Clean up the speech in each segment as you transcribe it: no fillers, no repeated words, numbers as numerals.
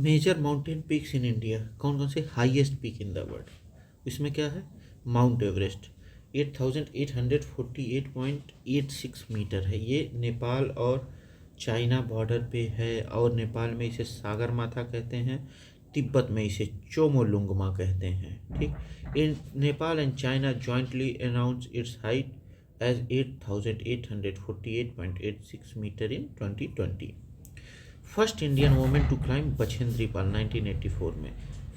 Major mountain peaks in India, कौन कौन से highest peak in the world? इसमें क्या है? माउंट एवरेस्ट 8848.86 मीटर है। ये नेपाल और चाइना बॉर्डर पे है, और नेपाल में इसे सागर माथा कहते हैं, तिब्बत में इसे चोमोलुंगमा कहते हैं। ठीक, in Nepal and China jointly announce its height as 8848.86 metre in 2020। First Indian women to climb Bachendri Pal 1984 में।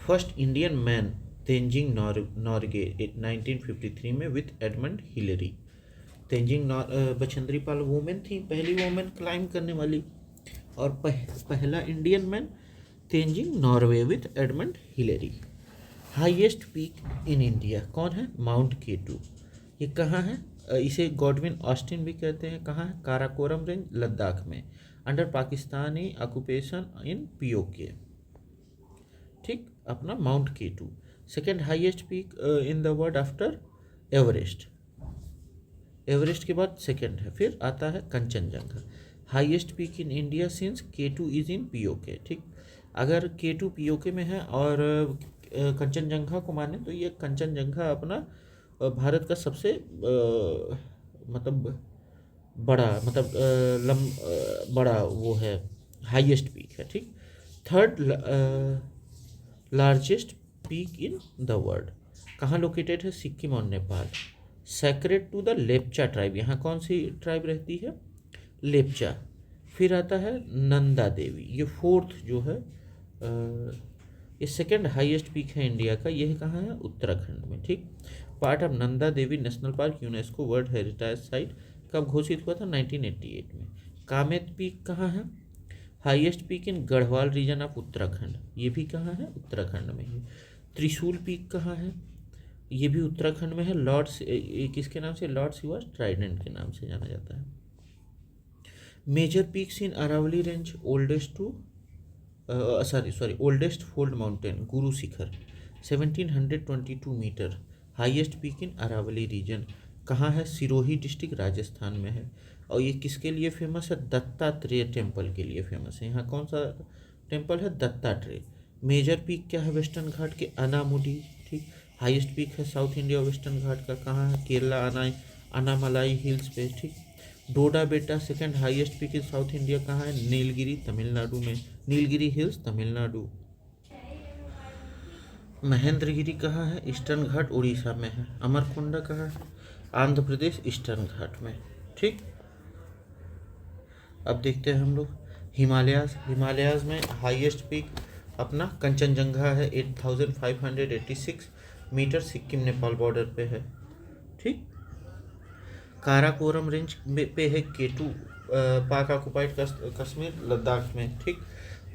First Indian man Tenzing Norgay 1953 में with Edmund Hillary. Tenzing Bachendri Pal women थी, पहली वुमेन क्लाइम करने वाली, और पहला Indian man Tenzing Norgay with Edmund Hillary. Highest peak in India कौन है? Mount K two. ये कहाँ है? इसे गॉडविन ऑस्टिन भी कहते हैं। कहाँ है? काराकोरम रेंज, लद्दाख में, under Pakistani occupation in POK. ठीक, अपना mount K two. Second highest peak in the world after Everest. Everest के बाद सेकेंड है, फिर आता है Kanchenjunga. Highest peak in India since K two is in POK. ठीक, अगर केटू पीओके में है और कंचनजंगा को माने तो ये कंचनजंगा अपना भारत का सबसे मतलब बड़ा, मतलब बड़ा वो है, हाईएस्ट पीक है। ठीक, third largest peak in the world कहाँ लोकेटेड है? सिक्किम और Nepal. Sacred to the Lepcha tribe, यहाँ कौन सी ट्राइब रहती है? लेप्चा। फिर आता है नंदा देवी, ये फोर्थ जो है, ये सेकेंड हाईएस्ट पीक है इंडिया का। यह कहाँ है? उत्तराखंड में। ठीक, part of Nanda Devi national park, UNESCO world heritage site कब घोषित हुआ था? 1988 में। कामेत पीक कहाँ है? Highest peak in Garhwal region of Uttarakhand, ये भी कहाँ है? उत्तराखंड में ही। त्रिशूल पीक कहाँ है? ये भी उत्तराखंड में है। किसके नाम से? लॉर्ड शिवा ट्राइडेंट के नाम से जाना जाता है। Major peaks in Aravalli range, oldest fold mountain Guru Shikhar 1722 metre. Highest peak in Aravalli region कहाँ है? सिरोही डिस्ट्रिक्ट, राजस्थान में है। और ये किसके लिए फेमस है? दत्तात्रेय टेम्पल के लिए फेमस है। यहाँ कौन सा टेम्पल है? दत्तात्रेय। मेजर पीक क्या है वेस्टर्न घाट के? अनामुडी। ठीक, हाईएस्ट पीक है साउथ इंडिया वेस्टर्न घाट का, कहाँ है? केरला, अनामलाई हिल्स पे। ठीक, डोडा बेटा सेकंड हाईएस्ट पीक इन साउथ इंडिया कहाँ है? नीलगिरी, तमिलनाडु में, नीलगिरी हिल्स, तमिलनाडु। महेंद्रगिरी कहाँ है? ईस्टर्न घाट, उड़ीसा में है। अमरकुंडा कहाँ है? आंध्र प्रदेश, ईस्टर्न घाट में। ठीक, अब देखते हैं हम लोग हिमालयाज में हाईएस्ट पीक अपना कंचनजंगा है 8586 मीटर, सिक्किम नेपाल बॉर्डर पे है। ठीक, काराकोरम रेंज पे है केटू, पाक ऑक्युपाइड कश्मीर, लद्दाख में। ठीक,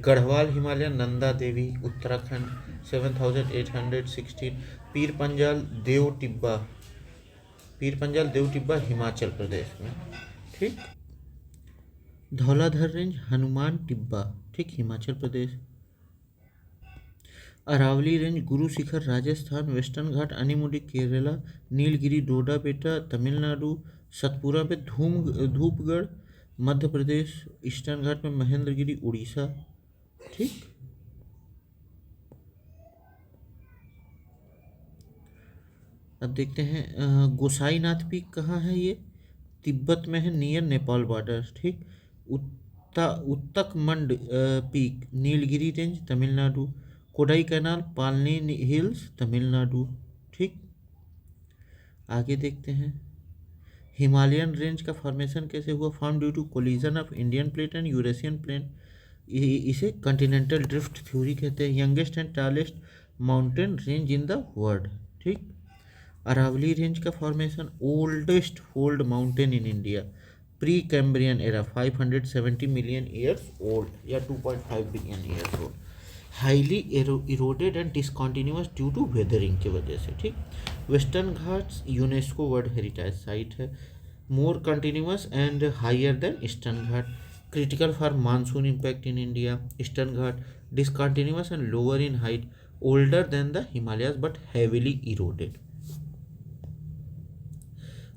गढ़वाल हिमालय, नंदा देवी, उत्तराखंड 7816। पीर पंजाल देव टिब्बा हिमाचल प्रदेश में। ठीक, धौलाधर रेंज, हनुमान टिब्बा, ठीक, हिमाचल प्रदेश। अरावली रेंज, गुरु शिखर, राजस्थान, वेस्टर्न घाट, अनीमुडी, केरला, नीलगिरी, डोडा बेटा, तमिलनाडु, सतपुरा पे धूपगढ़, मध्य प्रदेश, ईस्टर्न घाट में महेंद्रगिरी, उड़ीसा। ठीक, अब देखते हैं गोसाईनाथ पीक कहाँ है? ये तिब्बत में है, नियर नेपाल बॉर्डर। ठीक, Ootacamund peak, Nilgiri range, Tamil Nadu. Kodaikanal, Palani hills, Tamil Nadu. ठीक, आगे देखते हैं हिमालयन रेंज का फॉर्मेशन कैसे हुआ? Form due to collision of Indian plate and Eurasian plate, इसे कॉन्टिनेंटल ड्रिफ्ट थ्योरी कहते हैं। Youngest and tallest mountain range in the world. ठीक, अरावली रेंज का formation, oldest fold mountain in India, pre Cambrian era, 570 million years old या 2.5 billion years old. Highly eroded and discontinuous due to weathering की वजह से। ठीक, Western Ghats UNESCO world heritage site है। More continuous and higher than Eastern Ghat, critical for monsoon impact in India. Eastern Ghat discontinuous and lower in height, older than the Himalayas but heavily eroded.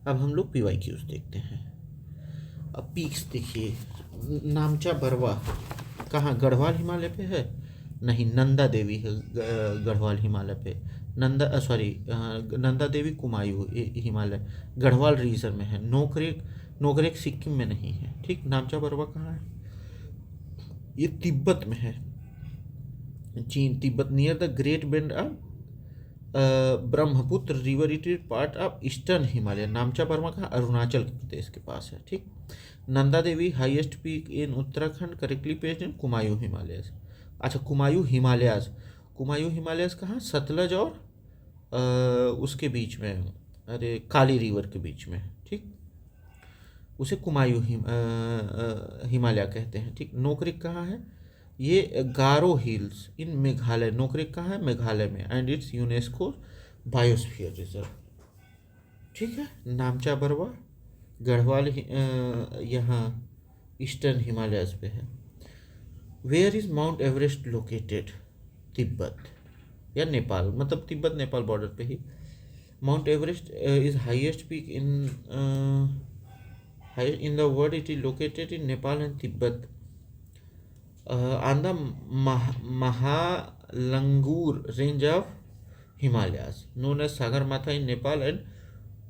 अब हम लोग PYQs देखते हैं। अब पीक्स देखिए, नामचा बरवा कहाँ? गढ़वाल हिमालय पे है। नहीं, नंदा देवी है गढ़वाल हिमालय पे। नंदा देवी कुमायूं हिमालय गढ़वाल रीजन में है। नोकरेक, नोकरेक सिक्किम में नहीं है। ठीक, नामचा बरवा कहाँ है? ये तिब्बत में है, चीन Tibet, near the great bend of Brahmaputra river, it is part of eastern Himalaya. Namcha Barwa का अरुणाचल प्रदेश के पास है। ठीक, Nanda Devi highest peak in Uttarakhand, correctly placed in Kumaon Himalayas. अच्छा, कुमायूं हिमालयास, कुमायूं हिमालयस कहाँ? सतलज और उसके बीच में, अरे काली रिवर के बीच में। ठीक, उसे कुमायूं हिमालय कहते हैं। ठीक, नोकरिक कहाँ है? ये गारो हिल्स इन मेघालय। नोकरिक कहाँ है? मेघालय में, and it's UNESCO biosphere reserve. ठीक है, नामचा बरवा गढ़वाल यहाँ ईस्टर्न हिमालयस पे है। Where is mount Everest located? Tibet या नेपाल, मतलब तिब्बत नेपाल बॉर्डर पे ही। Mount Everest is highest peak in the world. It is located in Nepal and Tibet, on the Mahalangur range of Himalayas, known as Sagarmatha in Nepal and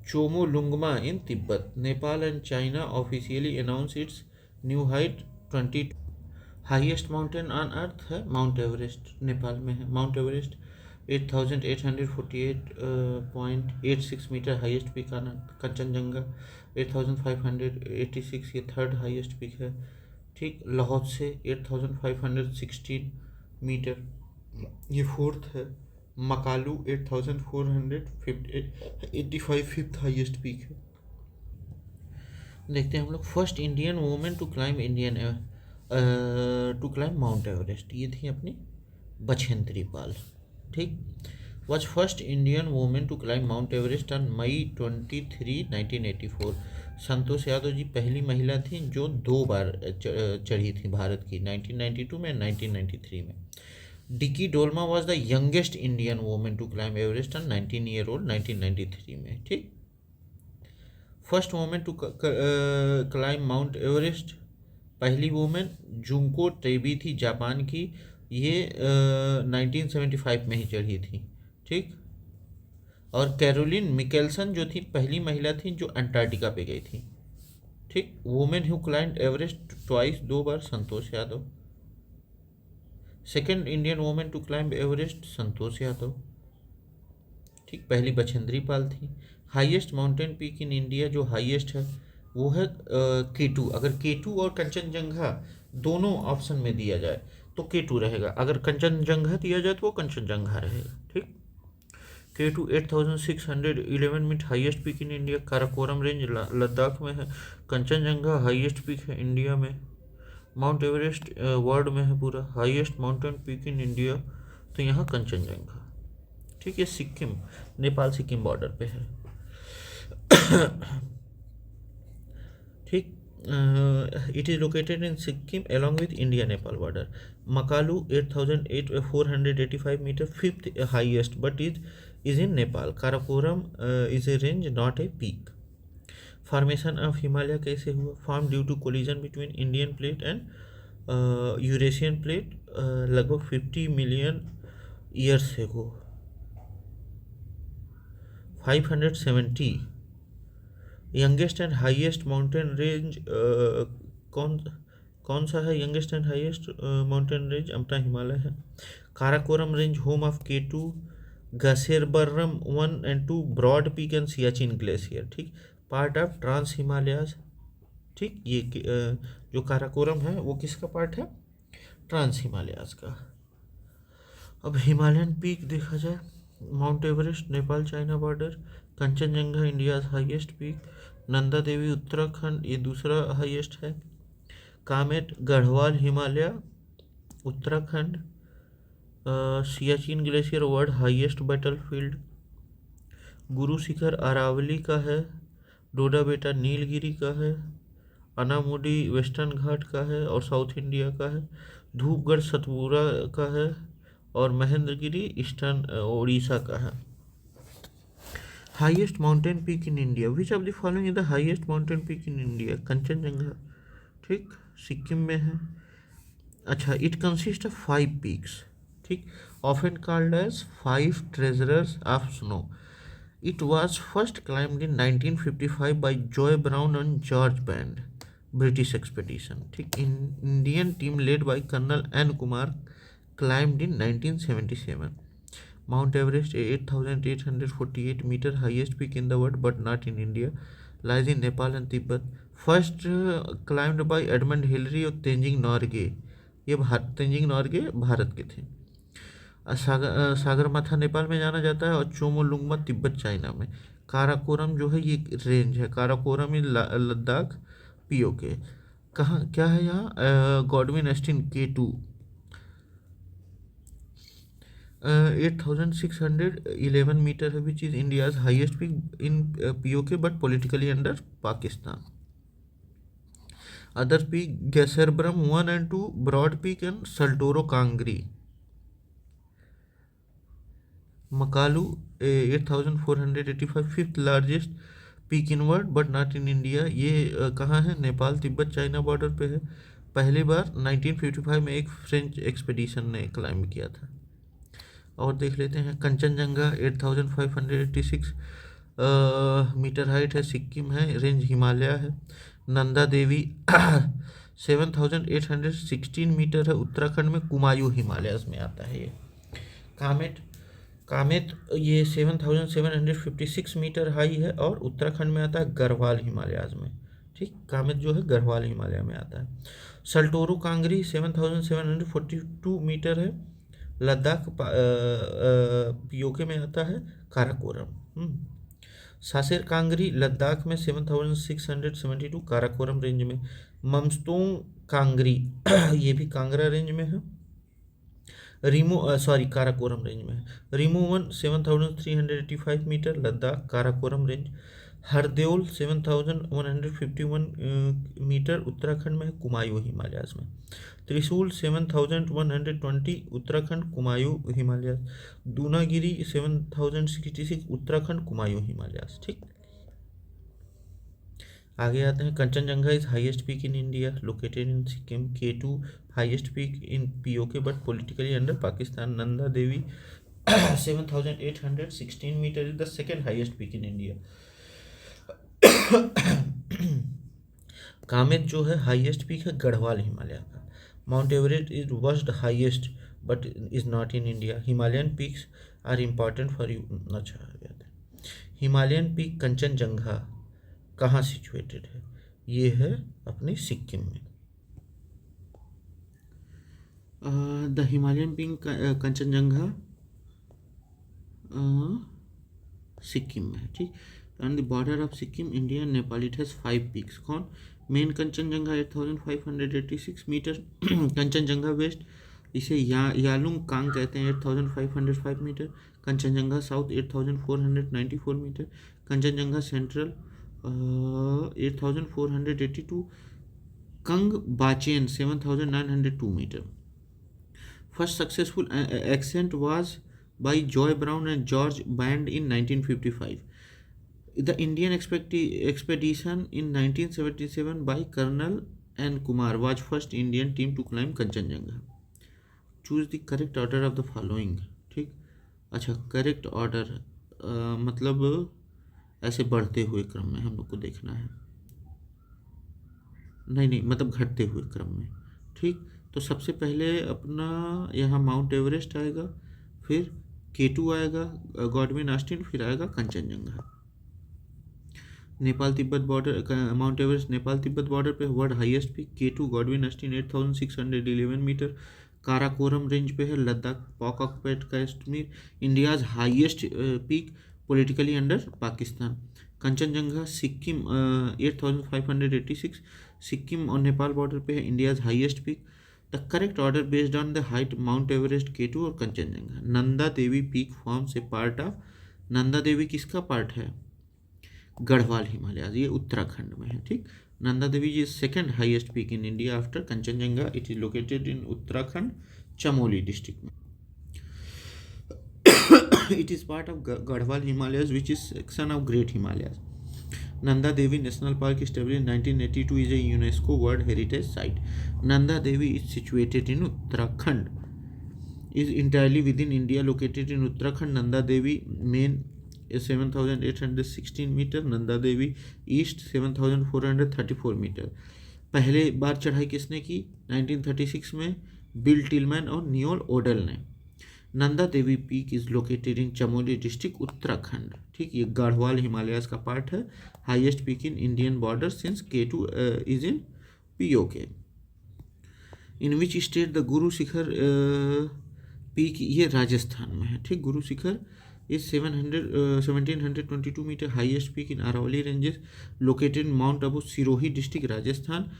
Chomolungma in Tibet. Nepal and China officially announced its new height 20। Highest mountain on earth है Mount Everest, Nepal में है। Mount Everest 8848.86 metre highest peak आना। कंचनजंगा 8586, ये third highest peak है। ठीक, लाहौत्से 8516 metre, ये fourth है। Makalu 8485 fifth highest peak है। देखते हैं हम लोग। First Indian women to climb Mount Everest, ये थी अपनी बछेंद्री पाल। ठीक, was first Indian women to climb Mount Everest on May 23, 1984। Santosh Yadav ji पहली महिला थी जो 2 बार चढ़ी थी भारत की, 1992 में, 1993 में। Dicky Dolma was the youngest Indian women to climb Everest on 19 year old, 1993 में। ठीक, first women to climb Mount Everest, पहली वुमेन जुंको टेबी थी, जापान की। ये 1975 में ही चढ़ी थी। ठीक, और कैरोलिन मिकेल्सन जो थी पहली महिला थी जो अंटार्कटिका पे गई थी। ठीक, women who climbed Everest twice, 2 बार, Santosh Yadav. Second Indian women to climb Everest, Santosh Yadav. ठीक, पहली बछेंद्री पाल थी। Highest mountain peak in India, जो हाईएस्ट है वो है K2। अगर K2 और कंचनजंगा दोनों ऑप्शन में दिया जाए तो K2 रहेगा, अगर कंचनजंगा दिया जाए तो वो कंचनजंगा रहेगा। ठीक, K2 8611 metre highest peak in India, Karakoram range Ladakh में है। कंचनजंगा हाईएस्ट पीक है इंडिया में। माउंट एवरेस्ट वर्ल्ड में है पूरा highest mountain peak in India, तो यहाँ कंचनजंगा। ठीक, ये सिक्किम, नेपाल सिक्किम बॉर्डर पे है। ठीक, it is located in Sikkim along with India Nepal border. Makalu 8485 metre, fifth highest, but is in Nepal. Karakoram is a range, not a peak. Formation of Himalaya कैसे हुआ? Form due to collision between Indian plate and Eurasian plate, लगभग 50 million years ago. 570 youngest and highest mountain range, कौन सा है youngest and highest mountain range? अपना हिमालय है। Karakoram range home of K2, Gasherbrum 1 and 2, broad peak and Siachen glacier. ठीक, part of trans Himalayas. ठीक, ये जो काराकोरम है वो किसका पार्ट है? ट्रांस हिमालयाज का। अब हिमालयन पीक देखा जाए, mount Everest Nepal China border, Kanchenjunga India highest peak, Nanda Devi Uttarakhand ये दूसरा हाईएस्ट है, Kamet Garhwal Himalaya Uttarakhand, Siachen glacier world highest battlefield, Guru Shikhar Aravalli का है, डोडा बेटा नीलगिरी का है, अनामुडी वेस्टर्न घाट का है और साउथ इंडिया का है, धूपगढ़ सतपुरा का है और महेंद्रगिरी ईस्टर्न उड़ीसा का है। Highest mountain peak in India, which of the following is the highest mountain peak in India? Kanchenjunga. ठीक, सिक्किम में है। अच्छा, इट कंसिस्ट ऑफ 5 पीक्स। ठीक, often called as five treasures of snow. It was first climbed in 1955 by Joy Brown and George Band, British expedition. ठीक, Indian team led by Colonel N. Kumar climbed in 1977. Mount Everest, 8,848 meter highest peak in the world, but not in India, lies in Nepal and Tibet. First climbed by Edmund Hillary और तेंजिंग नॉर्गे. ये तेंजिंग नॉर्गे भारत के थे. सागरमाथा नेपाल में जाना जाता है और Chomolungma Tibet China में. काराकोरम जो है ये रेंज है. काराकोरम इन लद्दाख पीओके. कहाँ क्या है यहाँ? गॉडविन एस्टिन K2, 8,611 मीटर है, which is India's highest peak in POK but politically under Pakistan. Other peak Gasherbrum 1 and 2, broad peak and Saltoro Kangri. Makalu 8,485, fifth largest peak in world but not in India. ये कहाँ है? नेपाल तिब्बत चाइना बॉर्डर पे है. पहली बार 1955 में एक फ्रेंच एक्सपेडिशन ने क्लाइंब किया था. और देख लेते हैं कंचनजंगा 8,586 मीटर हाइट है, सिक्किम है, रेंज हिमालय है. नंदा देवी 7,816 मीटर है, उत्तराखंड में, कुमायूं हिमालयस में आता है ये. कामेट कामेत ये 7,756 मीटर हाई है और उत्तराखंड में आता है, गढ़वाल हिमालयाज में. ठीक, कामेत जो है गढ़वाल हिमालय में आता है. सल्टोरो कांगरी 7,742 मीटर है, लद्दाख पीओके में आता है, काराकोरम. सासेर कांगरी लद्दाख में 7,672 काराकोरम रेंज में. ममस्तोंग कांगरी ये भी कांगरा रेंज में है, काराकोरम रेंज में है. Rimo one 7,385 metre, Ladakh, Karakoram range. Hardeol 7,151 metre, Uttarakhand में है, कुमायूं हिमालयाज में. त्रिशूल 7,120, उत्तराखंड, कुमायूं हिमालयाज. दूनागिरी 7,066, उत्तराखंड, कुमायूं हिमालयाज. ठीक, आगे आते हैं. Kanchenjunga is highest peak in India, located in Sikkim. K2 highest peak in POK but politically under Pakistan. Nanda Devi 7,816 metre is the second highest peak in India. Kamet जो है हाईएस्ट पीक है, गढ़वाल हिमालय का. Mount Everest is worst highest but is not in India. Himalayan peaks are important for you. अच्छा, Himalayan peak Kanchenjunga कहाँ situated है? ये है अपने सिक्किम में. द हिमालयन पीक कंचनजंगा सिक्किम में है. ठीक, on the border of Sikkim, India and Nepal. It has 5 peaks. कौन? Main Kanchenjunga 8,586 metre. Kanchenjunga west, इसे यालुंग कांग कहते हैं, 8,505 metre. Kanchenjunga south 8,494 metre. Kanchenjunga central 8,482. Kangbachen 7,902 metre. First successful ascent was by Joy Brown and George Band in 1955. The Indian expedition in 1977 by Colonel N. Kumar was first Indian team to climb Kanchenjunga. Choose the correct order of the following. ठीक, अच्छा, correct order मतलब ऐसे बढ़ते हुए क्रम में हम लोग को देखना है. नहीं, मतलब घटते हुए क्रम में. ठीक, तो सबसे पहले अपना यहाँ माउंट एवरेस्ट आएगा, फिर K2 आएगा, गॉडविन ऑस्टिन, फिर आएगा Kanchenjunga. Nepal Tibet border, mount Everest Nepal Tibet border पे world highest peak. K2 Godwin Austen 8,611 metre, Karakoram range पे है, Ladakh, Pak occupied Kashmir. India's highest peak, politically under Pakistan. Kanchenjunga Sikkim 8,586, Sikkim और नेपाल बॉर्डर पे है, India's highest peak. The correct order based on the height, mount Everest, K2 और Kanchenjunga. Nanda Devi peak forms a part of. Nanda Devi किसका part है? गढ़वाल हिमालय, ये उत्तराखंड में है. ठीक, Nanda Devi is second highest peak in India after Kanchenjunga. It is located in Uttarakhand, Chamoli district में. It is part of Garhwal Himalayas, which is section of Great Himalayas. Nanda Devi National Park, established in 1982, is a UNESCO World Heritage Site. Nanda Devi is situated in Uttarakhand. is entirely within India, located in Uttarakhand. Nanda Devi main is 7,816 metre, Nanda Devi east 7,434 metre. पहले बार चढ़ाई किसने की? 1936 में bill Tilman और Noel Odell ने। Nanda Devi peak is located in Chamoli district, Uttarakhand. ठीक, ये गढ़वाल हिमालयाज का पार्ट है। Highest peak in Indian border since K2 is in POK। In which state the Guru Shikhar peak, ये राजस्थान में है। ठीक, Guru Shikhar is 1722 metre, highest peak in Aravalli ranges, located in mount Abu, Sirohi district, Rajasthan.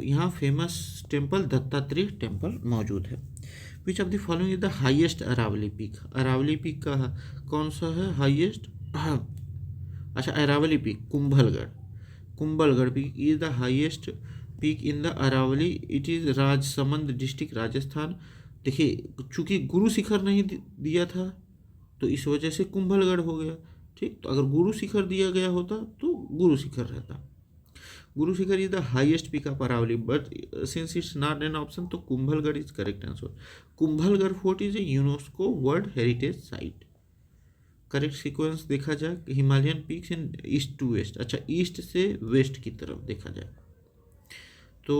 यहाँ famous temple Dattatreya temple मौजूद है। Which of the following is the highest Aravalli peak? Aravalli peak का कौन सा है हाईएस्ट? अच्छा, Aravalli peak Kumbhalgarh, Kumbhalgarh peak is the highest peak in the Aravalli, it is Rajsamand district, Rajasthan. देखिए, चूंकि गुरु शिखर नहीं दिया था तो इस वजह से कुंभलगढ़ हो गया। ठीक, तो अगर गुरु शिखर दिया गया होता तो गुरु शिखर रहता। Guru Shikhar is the highest peak of Aravalli, but since it's not an option तो Kumbhalgarh is correct answer. Kumbhalgarh fort is a UNESCO world heritage site. Correct sequence देखा जाए, Himalayan peaks in east to west. अच्छा, ईस्ट से वेस्ट की तरफ देखा जाए तो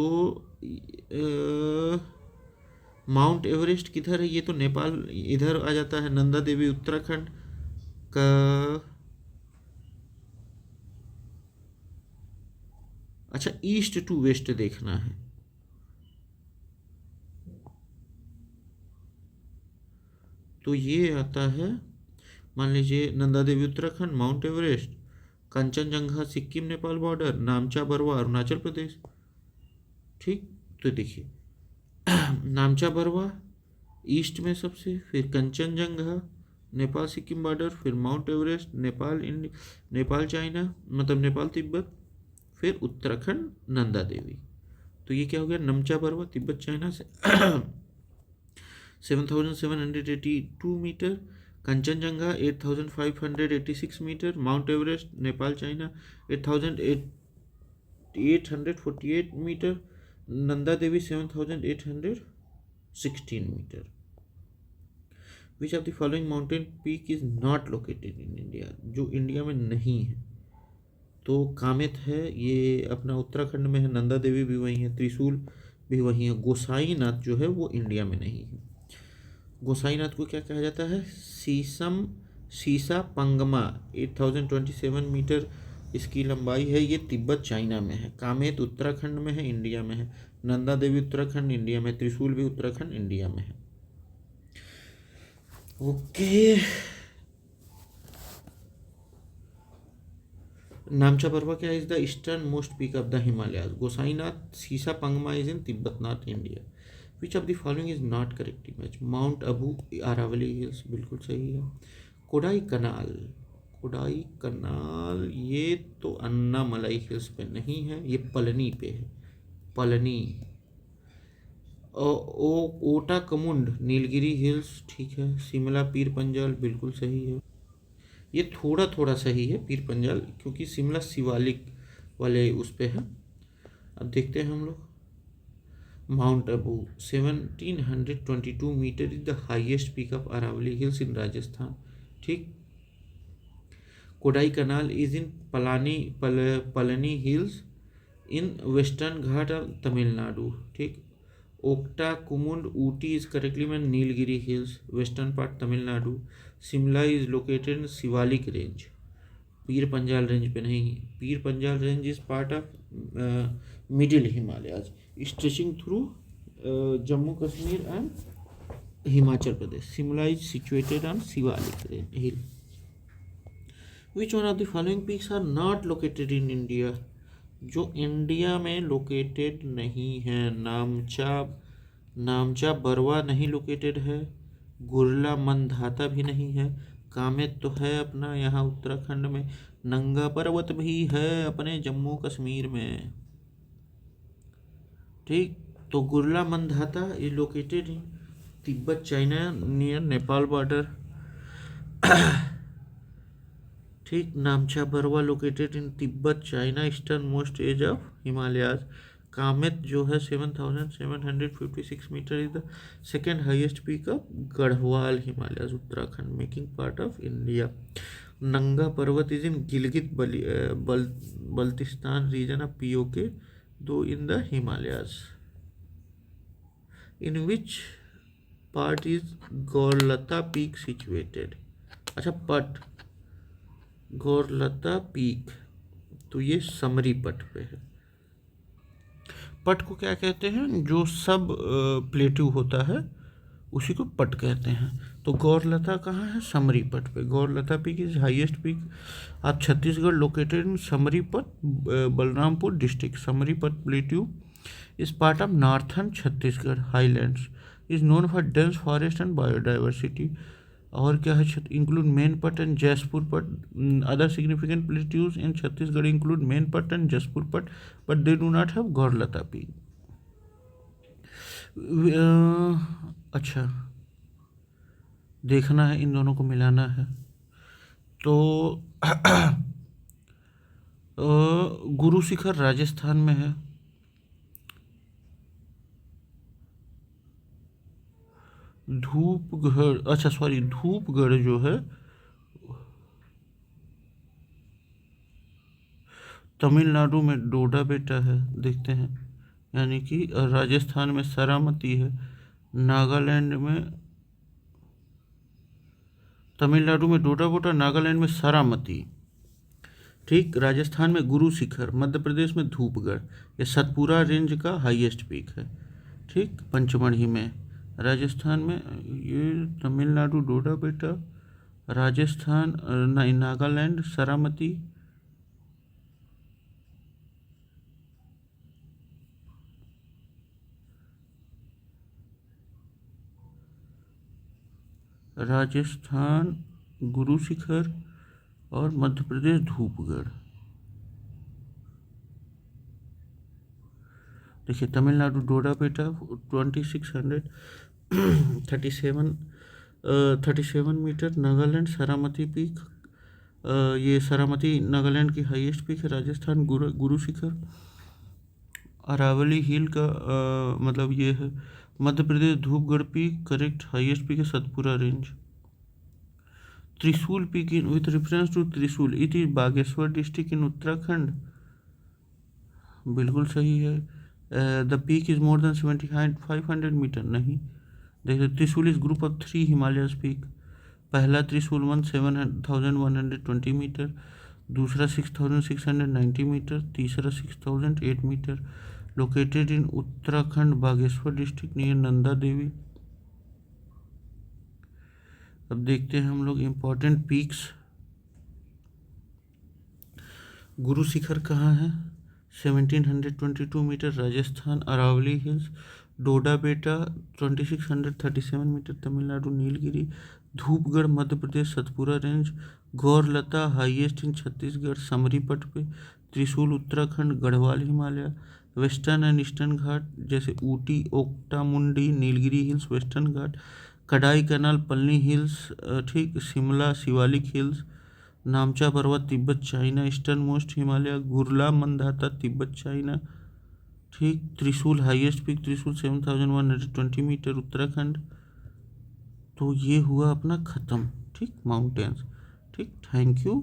माउंट एवरेस्ट किधर है? ये तो नेपाल इधर आ जाता है। नंदा देवी उत्तराखंड का, अच्छा ईस्ट टू वेस्ट देखना है तो ये आता है, मान लीजिए Nanda Devi Uttarakhand, mount Everest, Kanchenjunga Sikkim Nepal border, Namcha Barwa Arunachal Pradesh. ठीक, तो देखिए नामचा बरवा ईस्ट में सबसे, फिर कंचनजंगा नेपाल सिक्किम बॉर्डर, फिर mount Everest Nepal Nepal China, मतलब नेपाल तिब्बत, फिर उत्तराखंड नंदा देवी। तो ये क्या हो गया? नमचा बरवा तिब्बत चाइना से 7,782 metre, Kanchenjunga 8,586 metre, Mount Everest Nepal China 8,848 metre, Nanda Devi 7,816 metre. Which of the following mountain peak is not located in India? जो इंडिया में नहीं है तो कामेत है, ये अपना उत्तराखंड में है, नंदा देवी भी वहीं है, त्रिशूल भी वहीं है। गोसाईनाथ जो है वो इंडिया में नहीं है। गोसाईनाथ को क्या कहा जाता है? सीसा पंगमा 8,027 मीटर इसकी लंबाई है, ये तिब्बत चाइना में है। कामेत उत्तराखंड में है, इंडिया में है। नंदा देवी उत्तराखंड इंडिया में, त्रिशूल भी उत्तराखंड इंडिया में है। ओके, नामचा पर्वा क्या is the eastern most peak of the Himalayas? Gosainthan Shishapangma is in Tibet, not India. Which of the following is not correct image? Mount Abu Aravalli hills बिल्कुल सही है। कोडाई कनाल, कोडाई कनाल ये तो अन्नामलाई हिल्स पे नहीं है, ये पलनी पे है, पलनी। ओटा कमुंड नीलगिरी हिल्स, ठीक है। शिमला पीर पंजाल बिल्कुल सही है। ये थोड़ा थोड़ा सही है पीर पंजाल, क्योंकि शिमला शिवालिक वाले उस पे है। अब देखते हैं हम लोग। Mount Abu 1722 metre is the highest peak of Aravalli hills in Rajasthan. ठीक, Kodaikanal is in Palani hills in western घाट ऑफ तमिलनाडु। ठीक, Ootacamund Ooty is correctly में Nilgiri hills, western part Tamil Nadu. Shimla is located in Shivalik range, Pir Panjal range पे नहीं। Pir Panjal range is part of middle Himalayas stretching through Jammu Kashmir and Himachal Pradesh. Shimla is situated on Shivalik hill. Which one of the following peaks are not located in India? जो India में located नहीं है, नामचा बरवा नहीं located है, गुरला मंदाता भी नहीं है, कामेत तो है अपना यहाँ उत्तराखंड में, नंगा पर्वत भी है अपने जम्मू कश्मीर में। ठीक, तो Gurla Mandhata is located in Tibet China near Nepal border. ठीक, Namcha Barwa located in Tibet China eastern most edge of Himalayas. Kamet जो है 7,756 metre is the second highest peak of Garhwal Himalaya Uttarakhand making part of India. Nanga Parbat is in Gilgit Baltistan region of PoK though in the Himalayas. In which part is Gaurlata peak situated. अच्छा Pat गौरलता peak तो ये summary Pat पे है। पट को क्या कहते हैं, जो सब प्लेट्यू होता है उसी को पट कहते हैं। तो गौरलता कहाँ है, समरी पट पे। Gaurlata peak is highest peak of Chhattisgarh located in Samri Pat Balrampur district. Samri Pat plateau is part of northern Chhattisgarh highlands is known for dense forest and biodiversity. और क्या है, include Mainpat and Jashpur Pat. Other significant plateaus in Chhattisgarh include Mainpat and Jashpur Pat but they do not have Gaurlata peak. अच्छा देखना है, इन दोनों को मिलाना है। तो गुरु शिखर राजस्थान में है। धूपगढ़, अच्छा सॉरी, धूपगढ़ जो है तमिलनाडु में डोडा बेटा है, देखते हैं। यानी कि राजस्थान में सरामती है, नागालैंड में, तमिलनाडु में डोडा बोटा, नागालैंड में सरामती, ठीक। राजस्थान में गुरु शिखर, मध्य प्रदेश में धूपगढ़, ये सतपुरा रेंज का हाईएस्ट पीक है, ठीक। पंचमढ़ी में, राजस्थान में ये तमिलनाडु डोडा बेटा, राजस्थान नागालैंड सरामती, राजस्थान गुरु शिखर और मध्य प्रदेश धूपगढ़। देखिए तमिलनाडु डोडा बेटा 2637 मीटर, नागालैंड सरामती पीक, ये सरामती नागालैंड की हाईएस्ट पीक है। राजस्थान गुरु शिखर, अरावली हिल का मतलब ये है। Madhya Pradesh Dhupgarh peak, correct highest peak है Satpura range. Trishul peak in with reference to Trishul it is Bageshwar district in Uttarakhand, बिल्कुल सही है। The peak is more than 7500 metre, नहीं। देखिए Trishul is group of 3 Himalayas peak. पहला त्रिशूल 7120 मीटर, दूसरा 6690 मीटर, तीसरा 6008 metre, located in Uttarakhand Bageshwar district near Nanda Devi. अब देखते हैं हम लोग इम्पोर्टेंट पीक्स। गुरु शिखर कहाँ है, 1722 metre Rajasthan Aravalli hills. Doda Betta 2637 metre Tamil Nadu Nilgiri. Dhupgarh Madhya Pradesh Satpura range. Gaurlata highest in Chhattisgarh Samri Pat पे। Trishul Uttarakhand Garhwal Himalaya. Western and eastern Ghat जैसे ऊटी ओक्टा मुंडी नीलगिरी हिल्स वेस्टर्न घाट। कडाई कैनाल पलनी हिल्स, ठीक। Shimla Shivalik hills. Namcha Parbat Tibet China eastern most Himalaya. Gurla Mandhata Tibet China, ठीक। त्रिशूल हाईएस्ट पीक त्रिशूल 7120 मीटर उत्तराखंड। तो ये हुआ अपना ख़त्म, ठीक, माउंटेन्स, ठीक। Thank you,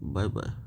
bye bye.